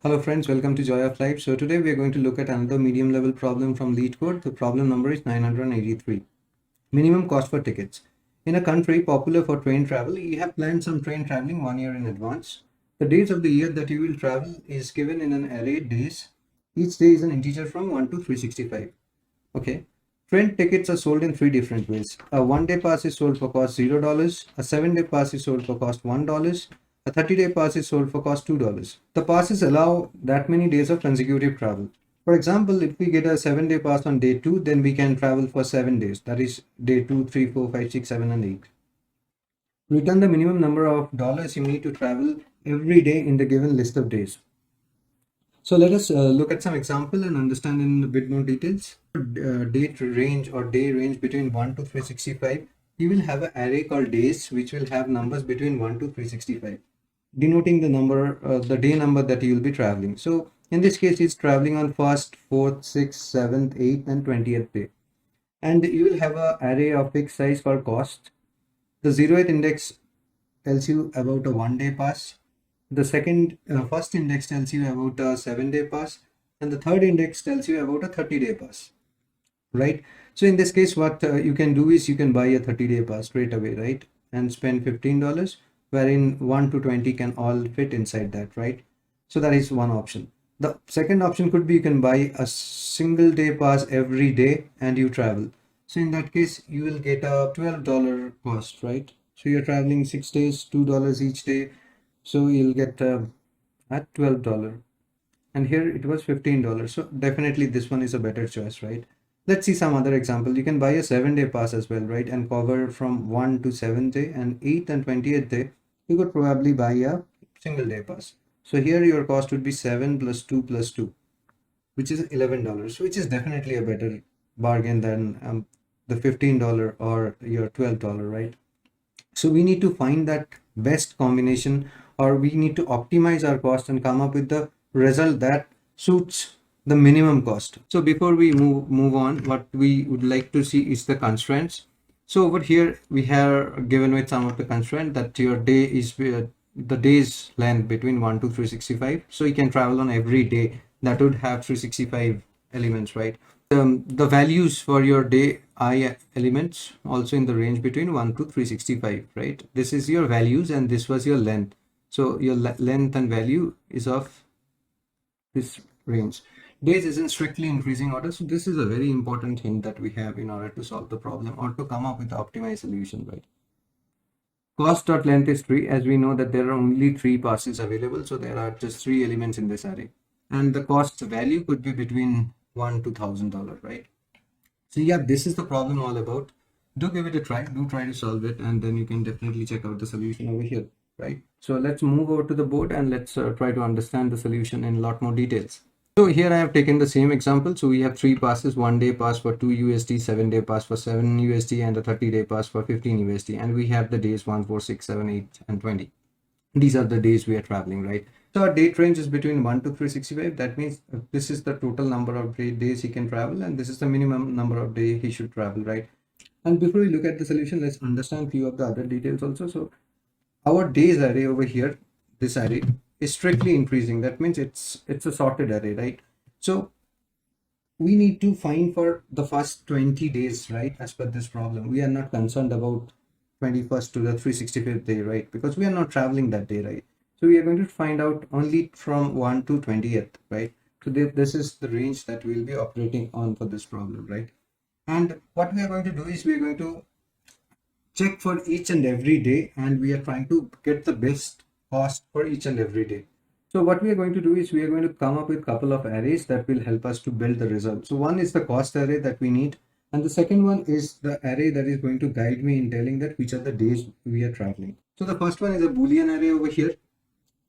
Hello friends, welcome to Joy of Life. So today we are going to look at another medium level problem from Leetcode. The problem number is 983. Minimum cost for tickets. In a country popular for train travel, you have planned some train traveling 1 year in advance. The days of the year that you will travel is given in an array days. Each day is an integer from 1 to 365. Okay. Train tickets are sold in three different ways. A 1 day pass is sold for cost $0. A 7 day pass is sold for cost $1. A 30-day pass is sold for cost $2. The passes allow that many days of consecutive travel. For example, if we get a 7 day pass on day 2, then we can travel for 7 days. That is day 2, 3, 4, 5, 6, 7, and 8. Return the minimum number of dollars you need to travel every day in the given list of days. So let us look at some example and understand in a bit more details. Date range or day range between 1 to 365, you will have an array called days which will have numbers between 1 to 365, denoting the number, the day number that you will be traveling. So in this case, it's traveling on 1st, 4th, 6th, 7th, 8th, and 20th day. And you will have an array of fixed size called cost. The 0th index tells you about a 1 day pass. The first index tells you about a 7 day pass, and the third index tells you about a 30-day pass, right? So in this case, what you can do is you can buy a 30-day pass straight away, right? And spend $15, wherein 1 to 20 can all fit inside that, right? So that is one option. The second option could be you can buy a single day pass every day and you travel. So in that case, you will get a $12 cost, right? So you're traveling 6 days, $2 each day. So you'll get at $12. And here it was $15. So definitely this one is a better choice, right? Let's see some other example. You can buy a 7 day pass as well, right? And cover from 1 to 7th day, and 8th and 20th day, you could probably buy a single day pass. So here your cost would be 7 plus 2 plus 2, which is $11, which is definitely a better bargain than the $15 or your $12, right? So we need to find that best combination, or we need to optimize our cost and come up with the result that suits the minimum cost. So before we move on, what we would like to see is the constraints. So over here we have given with some of the constraint that your day is the day's length between 1 to 365. So you can travel on every day. That would have 365 elements, right? The values for your day I elements also in the range between 1 to 365, right? This is your values and this was your length. So your length and value is of this range. Days isn't strictly increasing order. So this is a very important hint that we have in order to solve the problem or to come up with the optimized solution, right? Cost.length is 3, as we know that there are only 3 passes available. So there are just 3 elements in this array. And the cost value could be between $1 to $1,000, right? So yeah, this is the problem all about. Do give it a try. Do try to solve it, and then you can definitely check out the solution over here, right? So let's move over to the board and let's try to understand the solution in a lot more details. So here I have taken the same example. So we have 3 passes: 1 day pass for 2 USD, 7 day pass for 7 USD, and a 30-day pass for 15 USD. And we have the days 1, 4, 6, 7, 8, and 20. These are the days we are traveling, right? So our date range is between 1 to 365. That means this is the total number of days he can travel, and this is the minimum number of days he should travel, right? And before we look at the solution, let's understand few of the other details also. So our days array over here, this array is strictly increasing. That means it's a sorted array, right? So we need to find for the first 20 days, right? As per this problem, we are not concerned about 21st to the 365th day, right? Because we are not traveling that day, right? So we are going to find out only from 1 to 20th, right? So this is the range that we'll be operating on for this problem, right? And what we are going to do is we are going to check for each and every day, and we are trying to get the best cost for each and every day. So what we are going to do is we are going to come up with a couple of arrays that will help us to build the result. So one is the cost array that we need, and the second one is the array that is going to guide me in telling that which are the days we are traveling. So the first one is a Boolean array over here,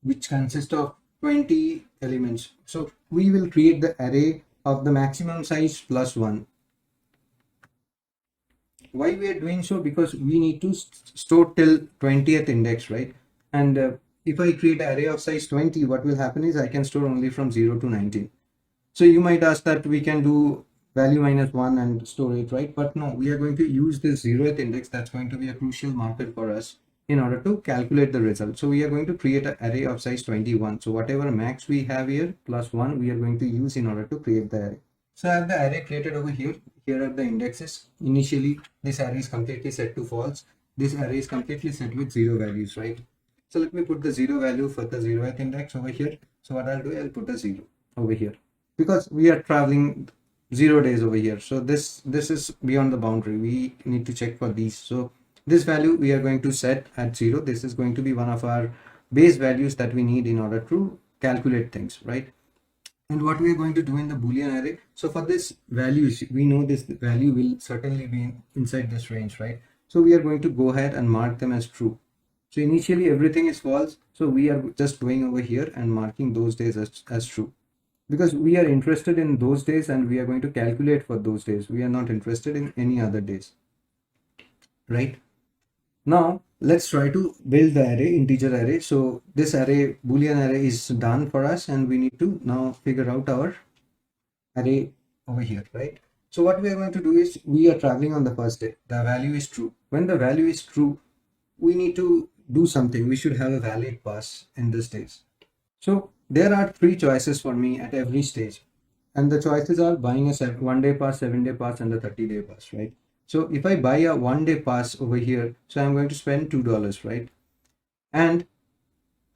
which consists of 20 elements. So we will create the array of the maximum size plus 1. Why we are doing so? Because we need to store till 20th index, right? And if I create an array of size 20, what will happen is I can store only from 0 to 19. So you might ask that we can do value minus 1 and store it, right? But no, we are going to use this 0th index. That's going to be a crucial marker for us. in order to calculate the result. So we are going to create an array of size 21. So whatever max we have here plus 1 we are going to use in order to create the array. So I have the array created over here. Here are the indexes. Initially this array is completely set to false. This array is completely set with 0 values, right? So let me put the 0 value for the 0th index over here. So what I'll do, I'll put a 0 over here because we are traveling 0 days over here. So this is beyond the boundary. We need to check for these. So this value we are going to set at 0. This is going to be one of our base values that we need in order to calculate things, right? And what we are going to do in the Boolean array. So for this value, we know this value will certainly be inside this range, right? So we are going to go ahead and mark them as true. So initially everything is false. So we are just going over here and marking those days as true, because we are interested in those days and we are going to calculate for those days. We are not interested in any other days, right? Now let's try to build the array, integer array. So this array, Boolean array is done for us, and we need to now figure out our array over here, right? So what we are going to do is we are traveling on the first day. The value is true. When the value is true, we need to do something. We should have a valid pass in this days. So there are 3 choices for me at every stage. And the choices are buying a 1-day pass, 7-day pass, and a 30-day pass, right? So if I buy a 1-day pass over here, so I'm going to spend $2, right? And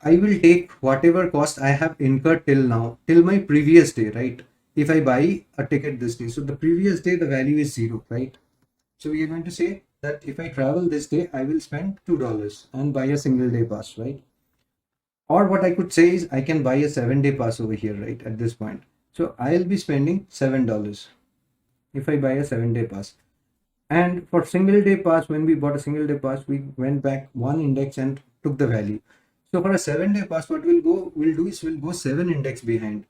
I will take whatever cost I have incurred till now, till my previous day, right? If I buy a ticket this day, so the previous day, the value is 0, right? So we are going to say that if I travel this day, I will spend $2 and buy a single day pass, right? Or what I could say is I can buy a 7-day pass over here, right? At this point. So I'll be spending $7 if I buy a 7-day pass. And for single day pass, when we bought a single day pass, we went back 1 index and took the value. So for a 7-day pass, what we'll do is we'll go 7 index behind,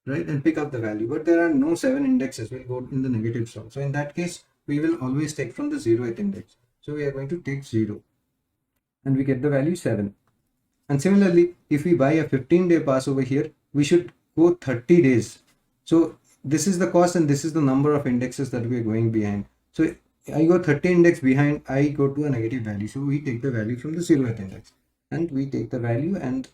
right? And pick up the value. But there are no 7 indexes. We'll go in the negative sum. So in that case, we will always take from the 0th index. So we are going to take 0 and we get the value 7. And similarly, if we buy a 15-day pass over here, we should go 30 days. So this is the cost and this is the number of indexes that we are going behind. So I go 30 index behind, I go to a negative value. So we take the value from the 0th index and we take the value, and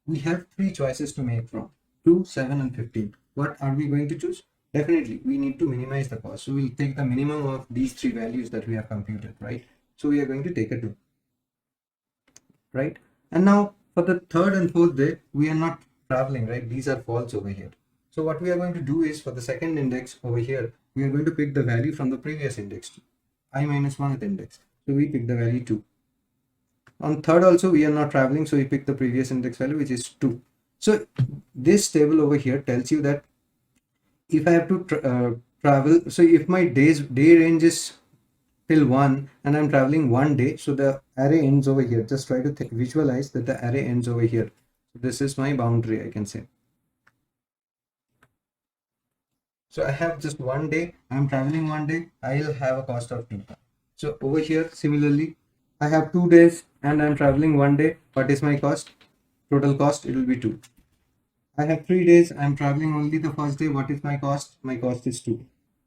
we have 3 choices to make from 2, 7 and 15. What are we going to choose? Definitely, we need to minimize the cost. So we'll take the minimum of these 3 values that we have computed, right? So we are going to take a 2, right? And now for the 3rd and 4th day, we are not traveling, right? These are false over here. So what we are going to do is for the 2nd index over here, we are going to pick the value from the previous index, I minus 1th index. So we pick the value 2. On 3rd also, we are not traveling. So we pick the previous index value, which is 2. So this table over here tells you that if I have to travel, so if my day range is till 1 and I'm traveling 1 day, so the array ends over here. Just try to visualize that the array ends over here. So this is my boundary, I can say. So I have just 1 day, I'm traveling 1 day, I'll have a cost of 2. So over here, similarly, I have 2 days and I'm traveling 1 day. What is my cost? Total cost, it will be 2. I have 3 days, I'm traveling only the first day. What is my cost? My cost is 2,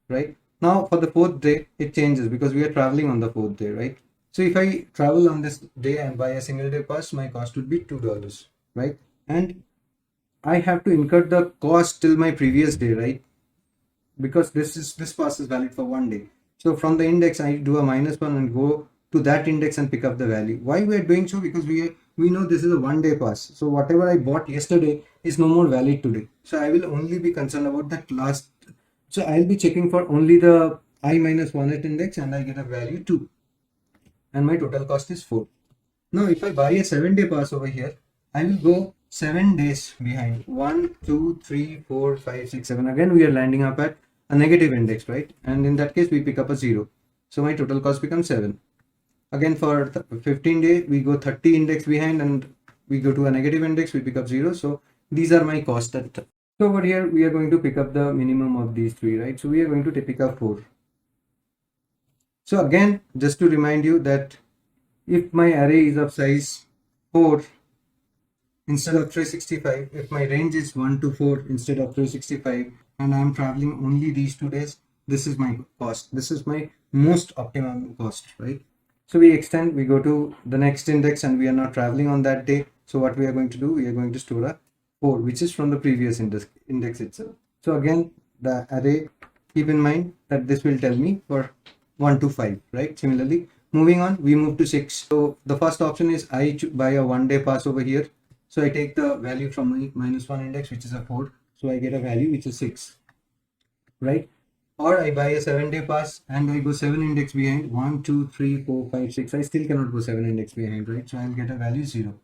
right? Now for the 4th day, it changes because we are traveling on the 4th day, right? So if I travel on this day and buy a single day pass, my cost would be $2, right? And I have to incur the cost till my previous day, right? Because this pass is valid for 1 day. So from the index, I do a -1 and go to that index and pick up the value. Why we are doing so? Because we know this is a 1-day pass. So whatever I bought yesterday is no more valid today. So I will only be concerned about that last. So I'll be checking for only the I minus 1th index and I get a value 2. And my total cost is 4. Now if I buy a 7-day pass over here, I will go 7 days behind. 1, 2, 3, 4, 5, 6, 7. Again, we are landing up at a negative index, right? And in that case, we pick up a 0. So my total cost becomes 7. Again, for 15 day, we go 30 index behind and we go to a negative index, we pick up 0. So these are my costs. So over here, we are going to pick up the minimum of these 3, right? So we are going to pick up 4. So again, just to remind you that if my array is of size 4 instead of 365, if my range is 1 to 4 instead of 365, and I'm traveling only these 2 days, this is my cost. This is my most optimum cost, right? So we extend, we go to the next index and we are not traveling on that day. So what we are going to do, we are going to store a 4, which is from the previous index itself. So again, the array, keep in mind that this will tell me for 1 to 5, right? Similarly, moving on, we move to 6. So the first option is I buy a 1-day pass over here. So I take the value from my -1 index, which is a 4. So I get a value which is 6, right? Or I buy a 7-day pass and I go 7 index behind. 1, 2, 3, 4, 5, 6. I still cannot go 7 index behind, right? So I'll get a value 0.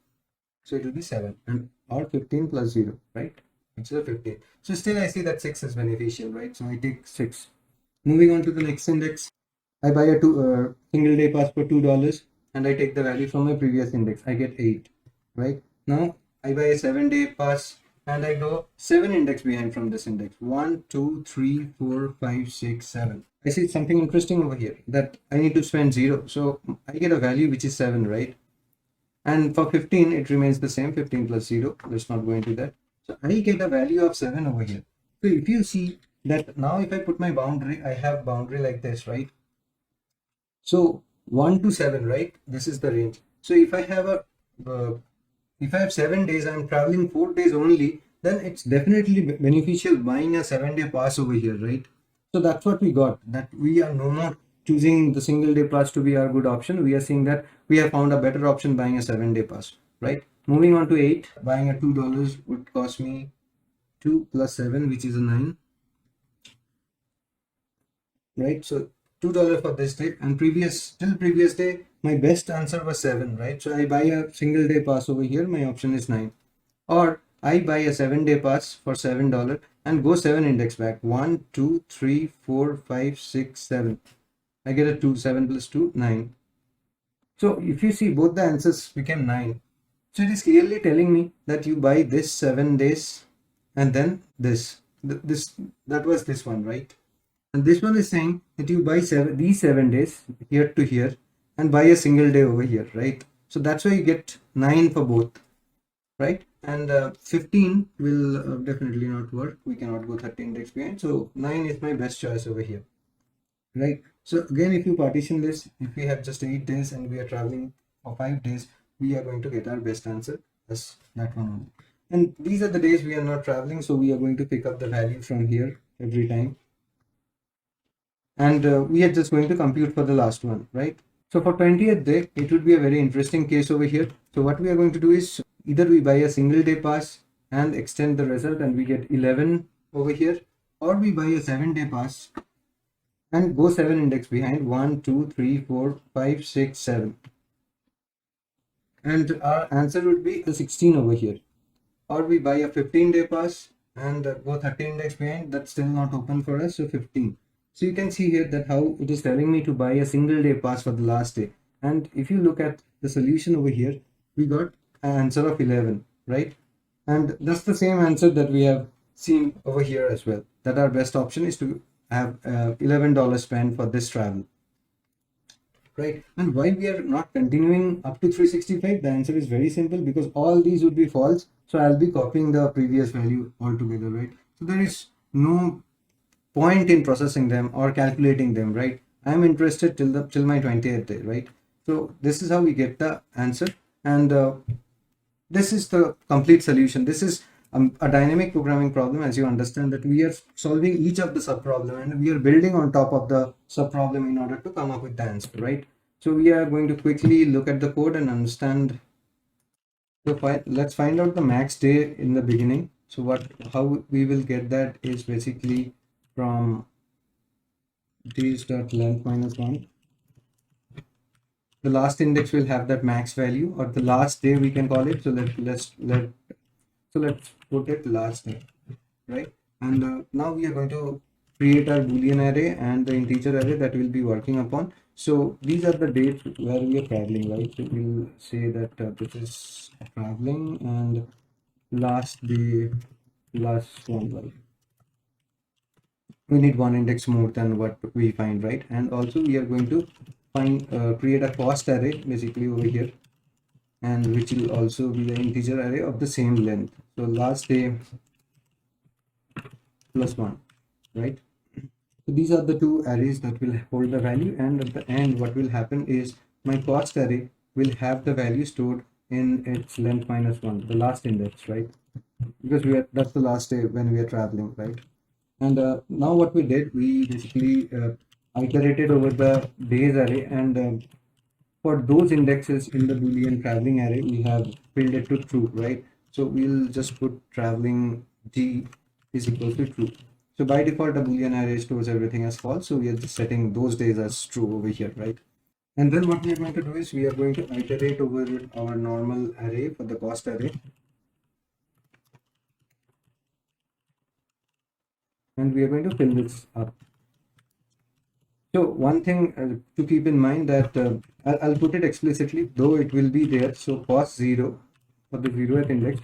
So it will be 7 and or 15 plus 0, right? Which is a 15. So still I see that 6 is beneficial, right? So I take 6. Moving on to the next index, I buy a single day pass for $2 and I take the value from my previous index. I get 8, right? Now I buy a 7-day pass and I go 7 index behind from this index. 1, 2, 3, 4, 5, 6, 7. I see something interesting over here that I need to spend 0. So I get a value which is 7, right? And for 15, it remains the same, 15 plus 0. Let's not go into that. So I get a value of 7 over here. So if you see that now if I put my boundary, I have boundary like this, right? So 1 to 7, right? This is the range. So if I have if I have 7 days, I'm traveling 4 days only, then it's definitely beneficial buying a 7-day pass over here, right? So that's what we got, that we are no more choosing the single day pass to be our good option. We are seeing that we have found a better option buying a 7-day pass, right? Moving on to 8, buying a $2 would cost me 2 plus 7, which is a 9, right? So $2 for this day, and previous day my best answer was 7, right? So I buy a single day pass over here, my option is 9. Or I buy a 7-day pass for $7 and go 7 index back. 1, 2, 3, 4, 5, 6, 7. I get a 2, 7 plus 2, 9. So if you see, both the answers became 9. So it is clearly telling me that you buy this 7 days and then this. That was this one, right? And this one is saying that you buy these 7 days here to here and buy a single day over here, right? So that's why you get 9 for both, right? And 15 will definitely not work. We cannot go 30 index behind. So 9 is my best choice over here, right? So again, if you partition this, if we have just 8 days and we are traveling for 5 days, we are going to get our best answer as that one only. And these are the days we are not traveling, so we are going to pick up the value from here every time. And we are just going to compute for the last one, right? So for 20th day, it would be a very interesting case over here. So what we are going to do is either we buy a single day pass and extend the result and we get 11 over here, or we buy a 7-day pass and go 7 index behind. 1, 2, 3, 4, 5, 6, 7. And our answer would be the 16 over here. Or we buy a 15-day pass and go 13 index behind. That's still not open for us, so 15. So you can see here that how it is telling me to buy a single day pass for the last day. And if you look at the solution over here, we got an answer of 11, right? And that's the same answer that we have seen over here as well, that our best option is to have $11 spent for this travel, right? And why we are not continuing up to 365, the answer is very simple, because all these would be false. So I'll be copying the previous value altogether, right? So there is no point in processing them or calculating them, right? I'm interested till my 20th day, right? So this is how we get the answer, and this is the complete solution. This is a dynamic programming problem, as you understand that we are solving each of the sub problem and we are building on top of the sub problem in order to come up with the answer, right? So we are going to quickly look at the code and understand. So let's find out the max day in the beginning. So how we will get that is basically from days.length minus 1. The last index will have that max value, or the last day we can call it. So let's put it last day, right? And now we are going to create our boolean array and the integer array that we'll be working upon. So these are the dates where we are traveling, right? So we'll say that this is traveling and last day, last one, right? We need one index more than what we find, right? And also we are going to create a cost array basically over here, and which will also be an integer array of the same length. So last day plus 1, right? So these are the two arrays that will hold the value, and at the end what will happen is my cost array will have the value stored in its length minus 1, the last index, right? Because that's the last day when we are traveling, right? And now what we did, we basically iterated over the days array, and for those indexes in the Boolean traveling array, we have filled it to true, right? So we'll just put traveling d is equal to true. So by default, the Boolean array stores everything as false. So we are just setting those days as true over here, right? And then what we are going to do is we are going to iterate over our normal array for the cost array, and we are going to fill this up. So one thing to keep in mind that I'll put it explicitly, though it will be there. So cost 0 for the 0th index,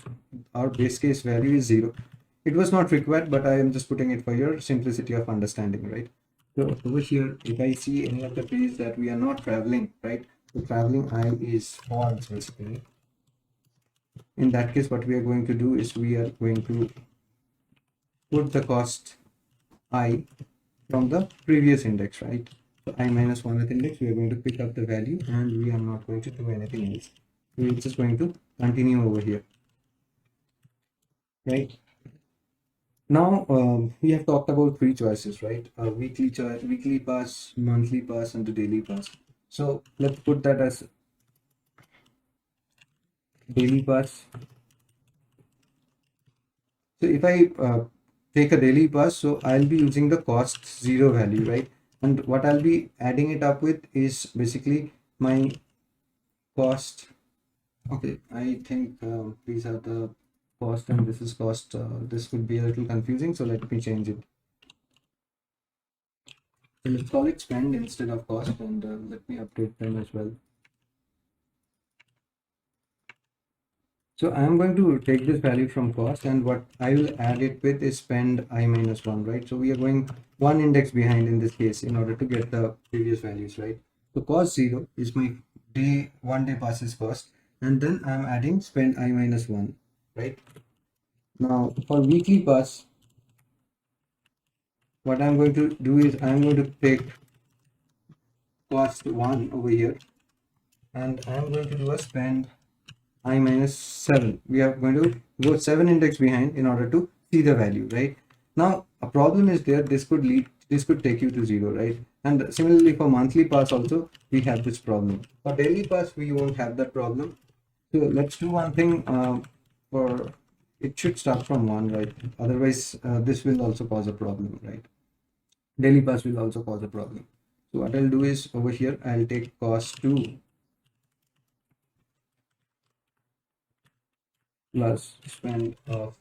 our base case value is 0. It was not required, but I am just putting it for your simplicity of understanding, right? So over here, if I see any of the days that we are not traveling, right? The traveling I is false basically. In that case, what we are going to do is we are going to put the cost I from the previous index, right? So I minus 1th index, we are going to pick up the value and we are not going to do anything else. We're just going to continue over here, right? Now we have talked about three choices, right? Weekly choice, weekly pass, monthly pass, and the daily pass. So let's put that as daily pass. So if I take a daily pass, so I'll be using the cost 0 value, right? And what I'll be adding it up with is basically my cost. Okay, I think these are the cost and this is cost. This would be a little confusing, so let me change it. So let's call it spend instead of cost, and let me update them as well. So I am going to take this value from cost, and what I will add it with is spend I minus 1, right? So we are going one index behind in this case in order to get the previous values, right? So cost 0 is my day, 1 day passes cost, and then I'm adding spend I minus 1, right? Now for weekly pass, what I'm going to do is I'm going to take cost 1 over here, and I'm going to do a spend I minus 7. We are going to go 7 index behind in order to see the value, right? Now a problem is there, this could take you to 0, right? And similarly for monthly pass also we have this problem. For daily pass we won't have that problem. So let's do one thing, for it should start from 1, right? Otherwise this will also cause a problem, right? Daily pass will also cause a problem. So what I'll do is over here I'll take cost 2 plus spend of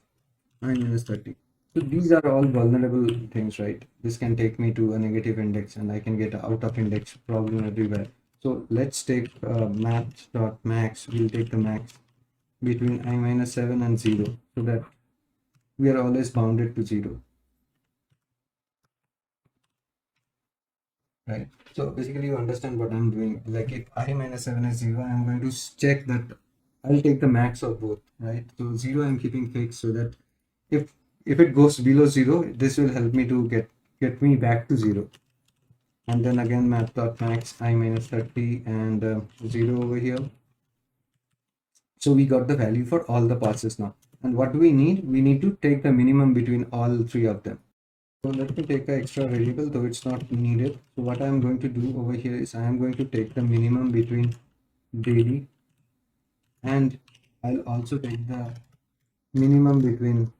I minus 30. So these are all vulnerable things, right? This can take me to a negative index and I can get out of index problem everywhere. So let's take math.max. We'll take the max between I minus 7 and 0 so that we are always bounded to 0, right? So basically you understand what I'm doing. Like if I minus 7 is 0, I'm going to check that I'll take the max of both, right? So 0 I'm keeping fixed so that if it goes below 0, this will help me to get me back to 0. And then again math.max I minus 30 and 0 over here. So we got the value for all the passes now. And what do we need? We need to take the minimum between all three of them. So let me take an extra variable, though it's not needed. So what I'm going to do over here is I am going to take the minimum between daily, and I'll also take the minimum between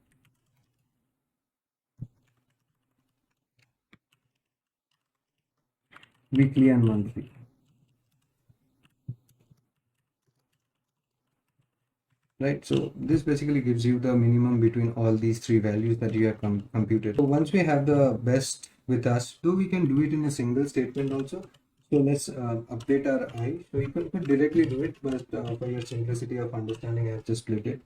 weekly and monthly. Right, so this basically gives you the minimum between all these three values that you have computed. So once we have the best with us, so we can do it in a single statement also. So let's update our I. So you could directly do it, but for your simplicity of understanding, I've just split it.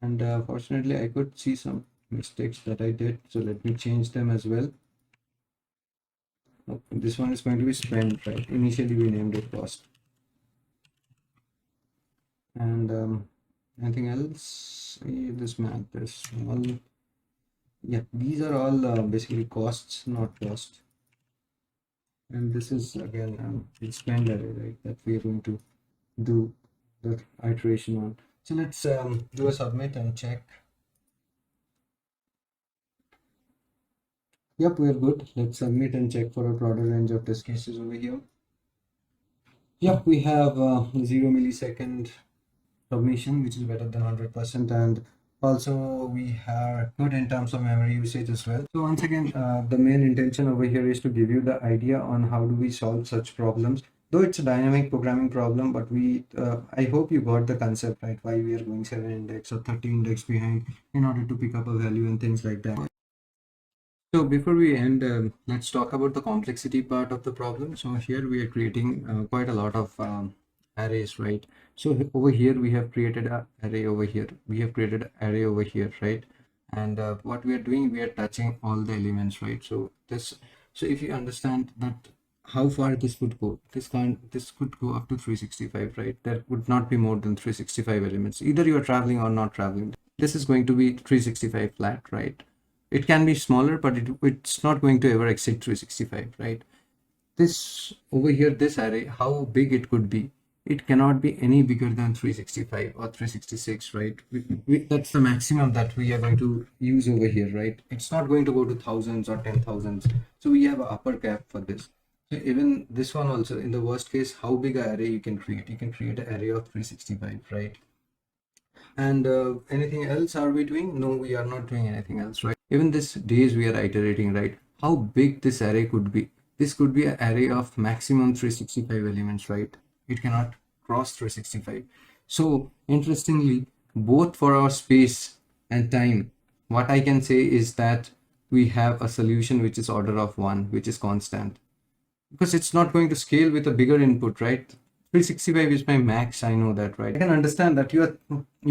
And fortunately, I could see some mistakes that I did. So let me change them as well. Oh, this one is going to be spent, right? Initially, we named it cost. And anything else? This math is all. Yeah, these are all basically costs, not cost. And this is again expand array, right, that we are going to do the iteration on. So let's do a submit and check. Yep, we're good. Let's submit and check for a broader range of test cases over here. Yep, we have 0 millisecond submission, which is better than 100%, and also we are good in terms of memory usage as well. So once again, the main intention over here is to give you the idea on how do we solve such problems. Though it's a dynamic programming problem, but I hope you got the concept, right? Why we are going 7 index or 30 index behind in order to pick up a value and things like that. So before we end, let's talk about the complexity part of the problem. So here we are creating quite a lot of arrays, right? So over here we have created an array over here. We have created an array over here, right? And what we are doing, we are touching all the elements, right? So if you understand that how far this would go, this could go up to 365, right? There would not be more than 365 elements. Either you are traveling or not traveling. This is going to be 365 flat, right? It can be smaller, but it's not going to ever exceed 365, right? This over here, this array, how big it could be, it cannot be any bigger than 365 or 366, right? That's the maximum that we are going to use over here, right? It's not going to go to thousands or 10,000s. So we have an upper cap for this. So even this one also, in the worst case, how big an array you can create? You can create an array of 365, right? And anything else are we doing? No, we are not doing anything else, right? Even this days we are iterating, right? How big this array could be? This could be an array of maximum 365 elements, right? It cannot cross 365. So interestingly, both for our space and time, what I can say is that we have a solution which is order of 1, which is constant, because it's not going to scale with a bigger input, right? 365 is my max, I know that, right? I can understand that you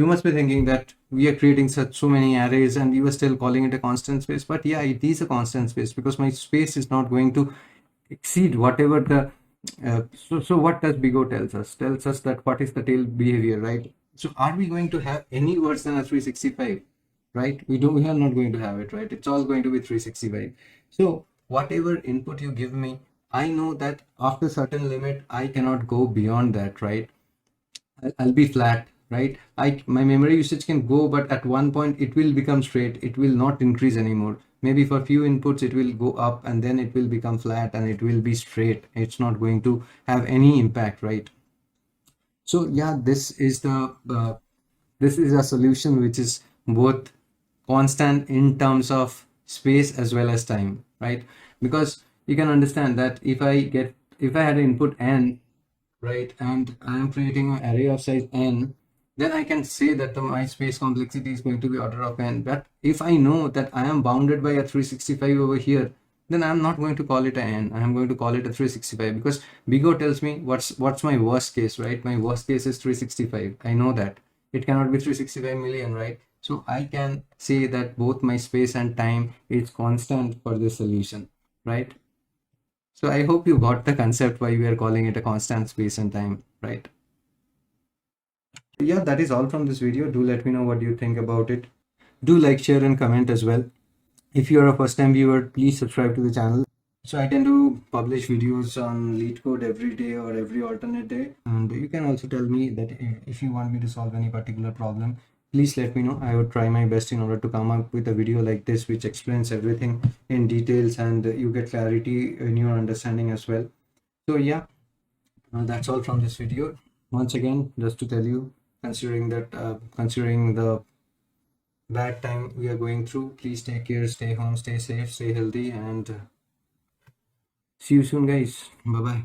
must be thinking that we are creating so many arrays and you are still calling it a constant space. But yeah, it is a constant space because my space is not going to exceed whatever the so what does BIGO tells us? Tells us that what is the tail behavior, right? So are we going to have any worse than a 365, right? We are not going to have it, right? It's all going to be 365. So whatever input you give me, I know that after certain limit, I cannot go beyond that, right? I'll be flat, right? My memory usage can go, but at one point it will become straight. It will not increase anymore. Maybe for few inputs it will go up and then it will become flat and it will be straight. It's not going to have any impact, right? So yeah, this is a solution which is both constant in terms of space as well as time, right? Because you can understand that if I had an input n, right, and I am creating an array of size n, then I can say that my space complexity is going to be order of n. But if I know that I am bounded by a 365 over here, then I'm not going to call it a n. I am going to call it a 365 because BIGO tells me what's my worst case, right? My worst case is 365. I know that it cannot be 365 million, right? So I can say that both my space and time is constant for this solution, right? So I hope you got the concept why we are calling it a constant space and time, right? Yeah, that is all from this video. Do let me know what you think about it. Do like, share, and comment as well. If you are a first time viewer, please subscribe to the channel. So I tend to publish videos on Leetcode every day or every alternate day. And you can also tell me that if you want me to solve any particular problem, please let me know. I would try my best in order to come up with a video like this, which explains everything in details and you get clarity in your understanding as well. So yeah, that's all from this video. Once again, just to tell you, considering the bad time we are going through, please take care, stay home, stay safe, stay healthy, and see you soon, guys. Bye bye.